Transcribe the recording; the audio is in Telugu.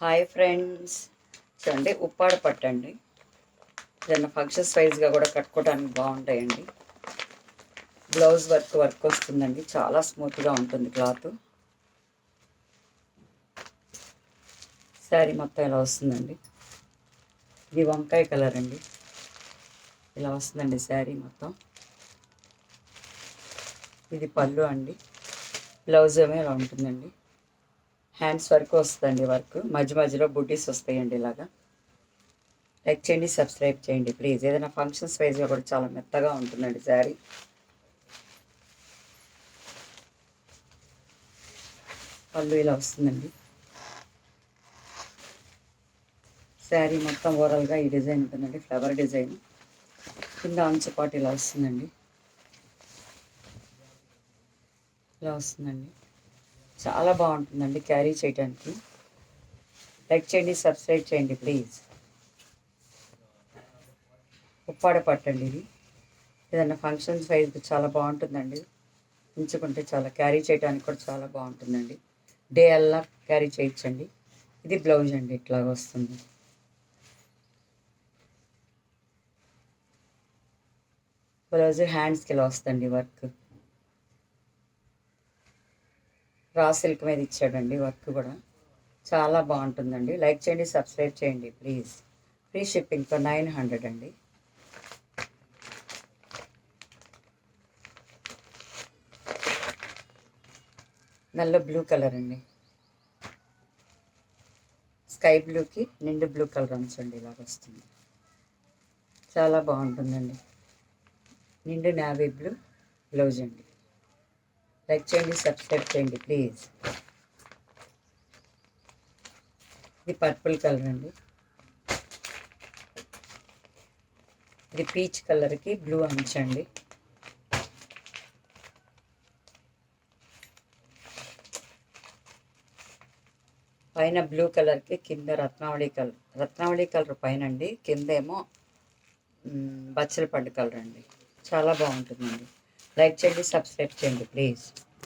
హాయ్ ఫ్రెండ్స్, చూడండి ఉప్పాడ పట్టండి. ఏదైనా ఫంక్షన్ సైజ్గా కూడా కట్టుకోవడానికి బాగుంటాయండి. బ్లౌజ్ వర్క్ వస్తుందండి, చాలా స్మూత్గా ఉంటుంది క్లాత్. శారీ మొత్తం ఇలా వస్తుందండి. ఇది వంకాయ కలర్ అండి, ఇలా వస్తుందండి శారీ మొత్తం. ఇది పళ్ళు అండి, బ్లౌజ్ ఏమో ఇలా ఉంటుందండి. హ్యాండ్స్ వర్క్ వస్తుందండి, వర్క్ మధ్య మధ్యలో బుడ్డీస్ వస్తాయండి. ఇలాగా లైక్ చేయండి, సబ్స్క్రైబ్ చేయండి ప్లీజ్. ఏదైనా ఫంక్షన్స్ వైజ్గా కూడా చాలా మెత్తగా ఉంటుందండి శారీ. పళ్ళు ఇలా వస్తుందండి. శారీ మొత్తం ఓవరాల్గా ఈ డిజైన్ ఉంటుందండి, ఫ్లవర్ డిజైన్. కింద అంచుపాటు ఇలా వస్తుందండి, ఇలా వస్తుందండి. చాలా బాగుంటుందండి క్యారీ చేయడానికి. లైక్ చేయండి, సబ్స్క్రైబ్ చేయండి ప్లీజ్. ఉప్పాడ పట్టండి ఇది. ఏదైనా ఫంక్షన్ సైజ్ చాలా బాగుంటుందండి. ఉంచుకుంటే చాలా క్యారీ చేయడానికి కూడా చాలా బాగుంటుందండి. డే అల్లా క్యారీ చేయొచ్చండి. ఇది బ్లౌజ్ అండి, ఇట్లాగ వస్తుంది. బ్లౌజ్ హ్యాండ్స్కి ఇలా వస్తుంది వర్క్. రా సిల్క్ మీద ఇచ్చాడండి వర్క్ కూడా, చాలా బాగుంటుందండి. లైక్ చేయండి, సబ్స్క్రైబ్ చేయండి ప్లీజ్. ఫ్రీ షిప్పింగ్తో 900 అండి. నల్ల బ్లూ కలర్ అండి, స్కై బ్లూకి నిండు బ్లూ కలర్ అంచండి, ఇలాగ వస్తుంది. చాలా బాగుంటుందండి. నిండు నావీ బ్లూ బ్లౌజ్ అండి. లైక్ చేయండి, సబ్స్క్రైబ్ చేయండి ప్లీజ్. ఇది పర్పుల్ కలర్ అండి, ఇది పీచ్ కలర్కి బ్లూ అంచండి. పైన బ్లూ కలర్కి కింద రత్నావళి కలర్ పైన అండి, కింద ఏమో బచ్చల పండు కలర్ అండి. చాలా బాగుంటుందండి. లైక్ చేయండి, సబ్స్క్రైబ్ చేయండి ప్లీజ్.